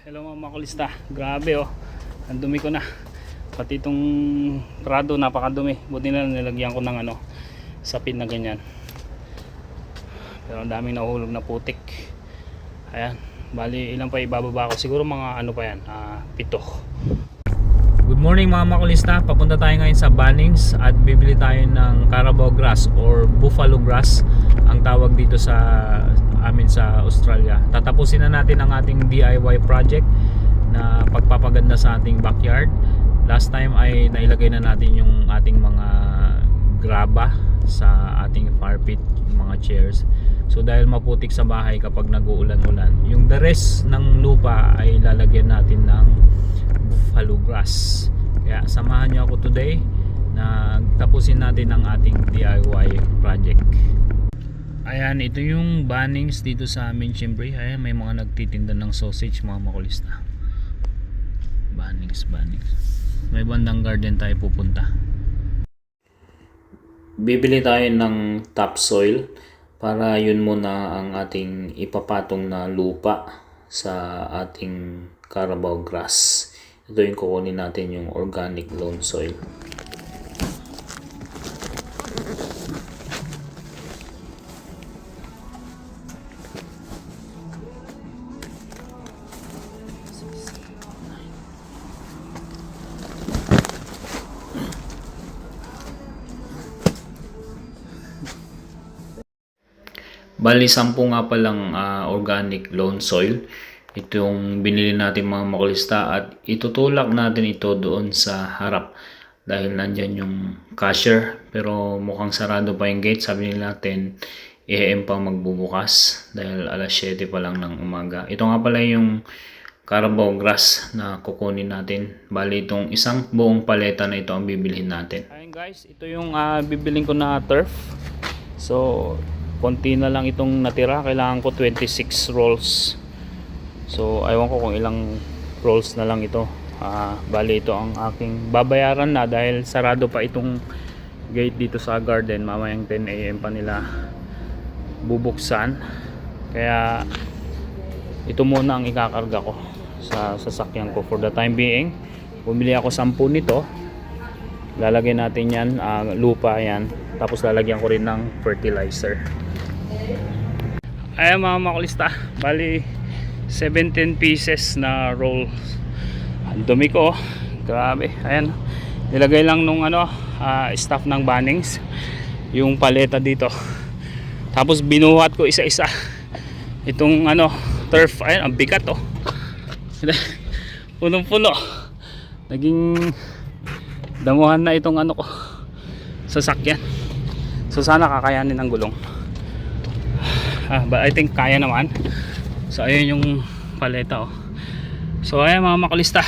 Hello mga makulista. Grabe oh. Ang dumi ko na. Pati itong prado napakadumi. Buti na nilagyan ko ng sapin na ganyan. Pero ang daming nahulog na putik. Ayan. Bali ilang pa ibababa ko. Siguro mga pa yan. 7. Good morning mga makulista. Papunta tayo ngayon sa Bunnings at bibili tayo ng Carabao grass or buffalo grass ang tawag dito sa amin sa Australia. Tatapusin na natin ang ating DIY project na pagpapaganda sa ating backyard. Last time ay nailagay na natin yung ating mga graba sa ating fire pit, yung mga chairs. So dahil maputik sa bahay kapag nag-uulan-ulan, yung the rest ng lupa ay lalagyan natin ng buffalo grass. Kaya samahan nyo ako today na tapusin natin ang ating DIY project. Ayan, ito yung Bunnings dito sa amin, syempre. Ayan, may mga nagtitinda ng sausage mga makulista. Bunnings. May bandang garden tayo pupunta. Bibili tayo ng topsoil para yun muna ang ating ipapatong na lupa sa ating Carabao grass. Ito yung kukunin natin, yung organic loam soil. Bali 10 nga palang organic loam soil itong binili natin mga makulista, at itutulak natin ito doon sa harap dahil nandyan yung cashier pero mukhang sarado pa yung gate. Sabi nila 10 AM pa magbubukas dahil alas 7 pa lang ng umaga. Ito nga pala yung Carabao grass na kukunin natin. Bali itong isang buong paleta na ito ang bibilhin natin. Ayun guys, ito yung bibilin ko na turf. So konti na lang itong natira. Kailangan ko 26 rolls. So aywan ko kung ilang rolls na lang ito. Bali ito ang aking babayaran na dahil sarado pa itong gate dito sa garden. Mamayang 10 AM pa nila bubuksan. Kaya ito muna ang ikakarga ko sa sasakyan ko for the time being. Bumili ako 10 nito. Lalagyan natin yan, lupa yan. Tapos lalagyan ko rin ng fertilizer. Ayan mga makulista, bali 17 pieces na roll. Ang dumi ko, grabe. Ayan, nilagay lang nung staff ng Bunnings yung paleta dito. Tapos binuhat ko isa-isa itong turf. Ayan, ang bigat oh. Punong-puno. Naging damuhan na itong ko sasakyan. So sana kakayanin ang gulong. But I think kaya naman. So ayun yung paleta oh. So ayan mga makulista,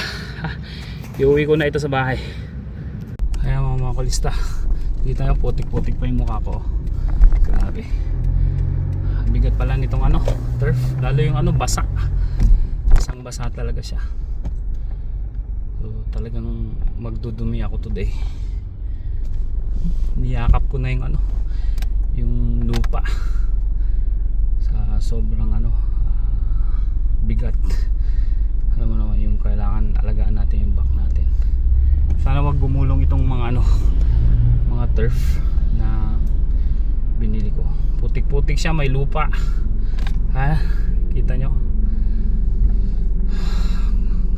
iuwi ko na ito sa bahay. Ayan mga makulista, dito tayo, putik-putik pa yung mukha ko. Grabe, bigat pala nitong turf. Lalo yung basa. Basang basa talaga siya. So talagang magdudumi ako today. Niyakap ko na yung lupa sa sobrang bigat. Alam mo naman yung kailangan alagaan natin yung back natin. Sana wag gumulong itong mga turf na binili ko. Putik-putik siya, may lupa. Ha? Kita nyo?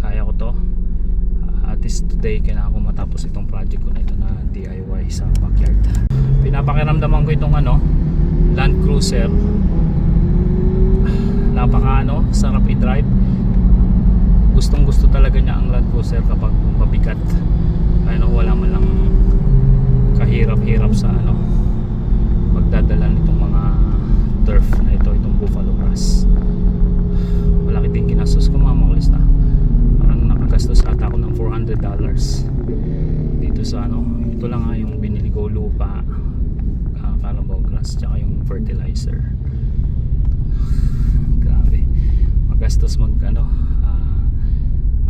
Kaya ko to. At least today kailangan ko matapos itong project ko na ito na DIY sa backyard. Pinapakiramdaman ko itong Land Cruiser. Napaka sarap i-drive. Gustong gusto talaga niya ang Land Cruiser kapag mabigat. Wala man lang kahirap-hirap sa pagdadala nitong mga turf na ito, itong buffalo grass. Malaki din ginastos ko mga makulista. Parang nakagastos ata ako ng $400 dito sa ito lang yung binili ko, lupa, Carabao grass, tsaka yung fertilizer. Grabe, magastos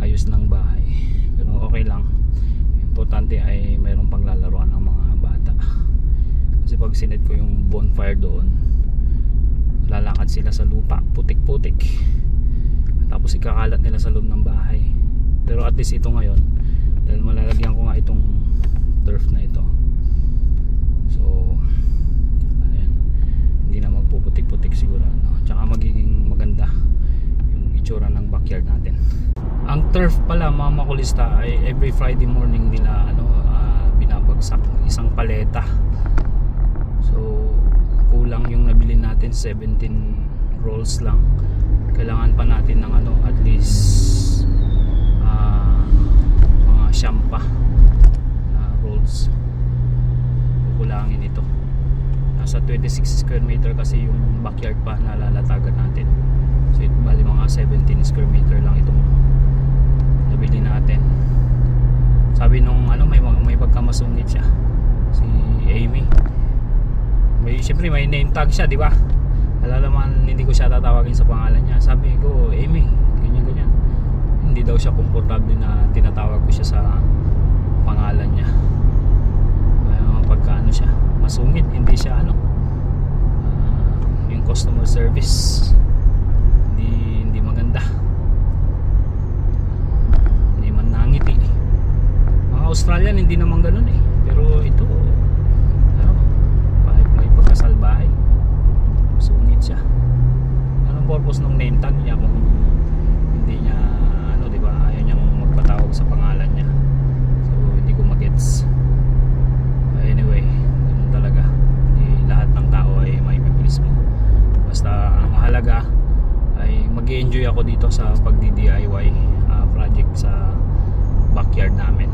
ayos ng bahay, pero okay lang. Importante ay mayroong paglalaroan ng mga bata, kasi pag sinet ko yung bonfire doon, lalakad sila sa lupa, putik-putik. tapos ikakalat nila sa loob ng bahay. Pero at least ito ngayon, dahil malalagyan ko nga itong turf na ito, so ayan, hindi na magpuputik-putik siguro, no? Tsaka magiging maganda yung itsura ng backyard natin. Ang turf pala mga makulista ay every Friday morning nila binabagsak isang paleta. So kulang yung nabili natin, 17 rolls lang. Kailangan pa natin ng at least mga siyampa na rolls. Kukulangin ito. Nasa 26 square meter kasi yung backyard pa na lalatagan natin. So ito bali mga 17 square meter lang itong nabili natin. Sabi nung may pagkamasungit siya, si Amy. Siyempre may name tag siya, di ba? Alalaman, hindi ko siya tatawagin sa pangalan niya. Sabi ko, Amy, ganyan. Hindi daw siya komportable na tinatawag ko siya sa pangalan niya. Pagka siya, masungit, hindi siya yung customer service hindi maganda. Hindi man nangiti. Mga Australian hindi naman ganun eh. Pero ito, kahit may pagkasalbahay, sungit siya. Anong purpose ng name tag niya kung hindi niya diba, ayaw niyang magpatawag sa pangalan niya? So hindi ko magets. Anyway, ganun talaga. Hindi lahat ng tao ay maipipilis mo. Basta ang mahalaga ay mag-enjoy ako dito sa pagdi-DIY project sa backyard namin.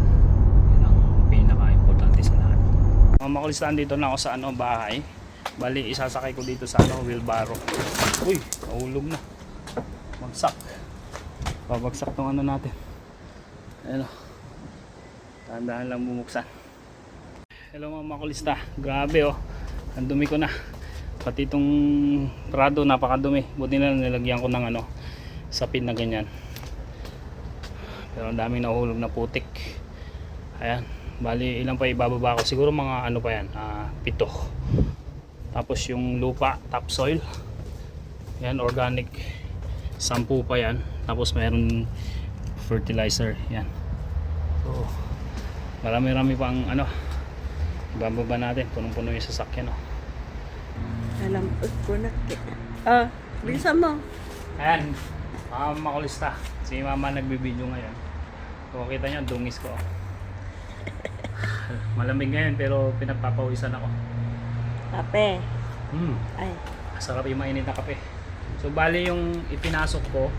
Yun ang pinaka-importante sa lahat. Mga makulistahan, dito na ako sa bahay. Bali, isasakay ko dito sa wheelbarrow. Uy, nahulog na. Bagsak. Babagsak tong natin. Ayan o. Tandaan lang bumuksan. Hello mga makulista. Grabe ang dumi ko na. Pati itong prado napakadumi. Buti na nilagyan ko ng sapin na ganyan. Pero ang daming nahulog na putik. Ayan. Bali, ilan pa ibababa ko? Siguro mga pa yan, 7. Tapos yung lupa, topsoil. Yan, organic. 10 pa yan. Tapos mayroon fertilizer. Yan. So, marami-rami pang bababa natin. Punong-puno yung sasakyan. Alam ko na. Bilisan mo. Ayan, mga makulista. Si mama nagbibideo ngayon. So, kita nyo, dungis ko. Malamig ngayon pero pinagpapawisan ako. Kape. Ay. Sarap yung mainit na kape. So bali yung ipinasok ko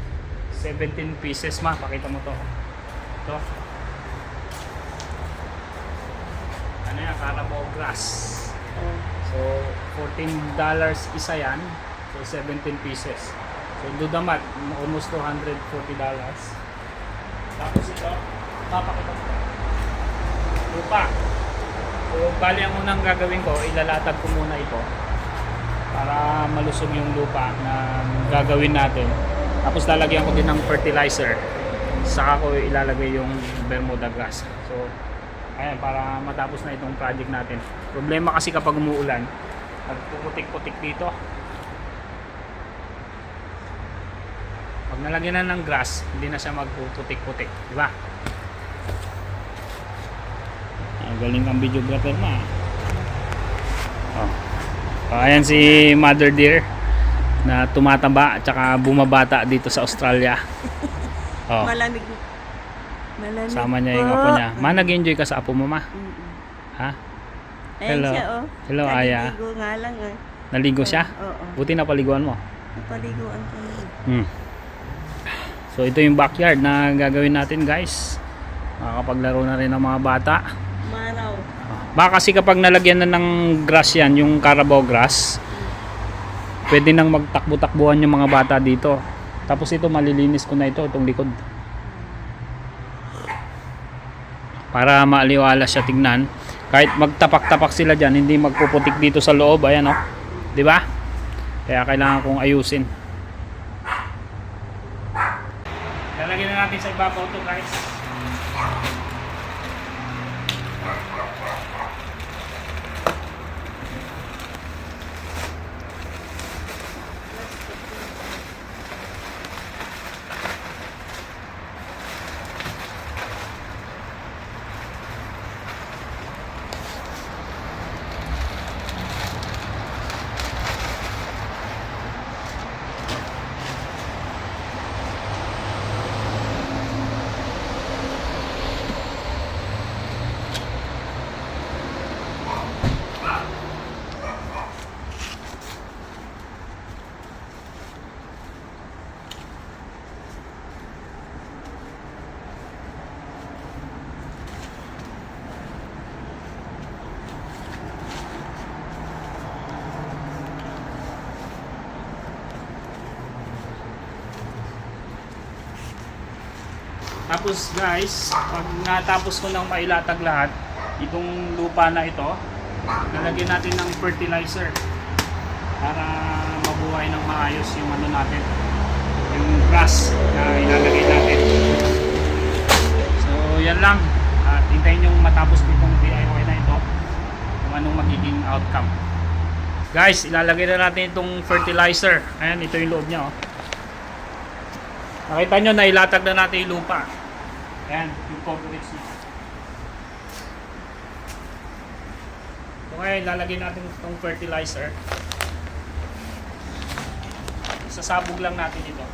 17 pieces pakita mo to. Ito. Yan, Carabao grass. So $14 isa yan. So 17 pieces. So do the math, almost $240. Tapos ito, papakita ko. Lupa. So bali ang unang gagawin ko, ilalatag ko muna ito para malusog yung lupa na gagawin natin. Tapos lalagyan ko din ng fertilizer. Saka ko ilalagay yung Bermuda grass. So ayan, para matapos na itong project natin. Problema kasi kapag umuulan, nagpuputik-putik dito. Pag nalagyan na ng grass, hindi na siya magpuputik-putik, di ba? Galing kang videographer na. Ayan si Mother Deer na tumataba at saka bumabata dito sa Australia. Malamig. Malamig. Sama niya yung apo niya. Nag-enjoy ka sa apo mo, ma? Ha? Hello. Siya, Hello, Aya. Naligo nga lang Naligo siya? Oo. Buti napaliguan mo. Napaliguan ko na. So ito yung backyard na gagawin natin, guys. Makakapaglaro na rin ng mga bata. Maraw. Baka kasi kapag nalagyan na ng grass yan, yung Carabao grass, pwede nang magtakbo-takbuhan yung mga bata dito. Tapos ito, malilinis ko na ito, itong likod. Para maaliwala siya tignan. Kahit magtapak-tapak sila dyan, hindi magpuputik dito sa loob. Ayan, di ba? Kaya kailangan kong ayusin. Lalagyan na natin sa ibabaw ito, guys. Tapos guys, pag natapos ko nang mailatag lahat, itong lupa na ito, lalagyan natin ng fertilizer para mabuhay ng maayos yung ano natin, yung grass na ilalagay natin. So yan lang, at hintayin yung matapos itong DIY na ito kung anong magiging outcome. Guys, ilalagay na natin itong fertilizer. Ayan, ito yung loob niya, oh. Nakita nyo na ilatag na natin yung lupa. Ayan, yung concrete niya. So ngayon, lalagay natin itong fertilizer. Sasabog lang natin ito.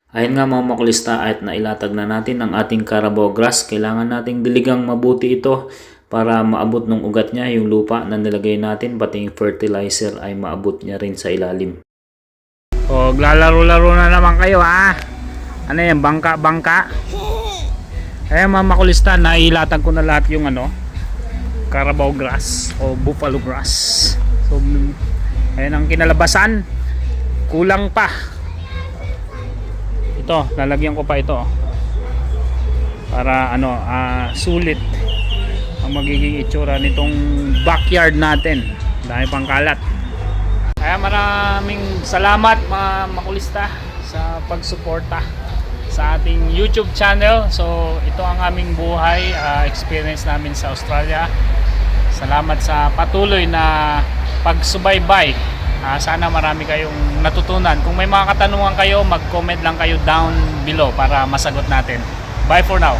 Ayun nga mga makulista, at nailatag na natin ang ating Carabao grass. Kailangan nating diligang mabuti ito para maabot ng ugat niya yung lupa na nilagay natin, pati yung fertilizer ay maabot niya rin sa ilalim. O, glalaro-laro na naman kayo, ha? Ano yan, bangka-bangka? Ayan mga makulista, nailatag ko na lahat yung ano, Carabao grass o buffalo grass. So, ayan ang kinalabasan. Kulang pa. Ito, lalagyan ko pa ito para ano, sulit ang magiging itsura nitong backyard natin. Dahil pang kalat. Kaya maraming salamat mga makulista sa pagsuporta sa ating YouTube channel. So ito ang aming buhay, experience namin sa Australia. Salamat sa patuloy na pagsubaybay. Sana marami kayong natutunan. Kung may mga katanungan kayo, mag-comment lang kayo down below para masagot natin. Bye for now.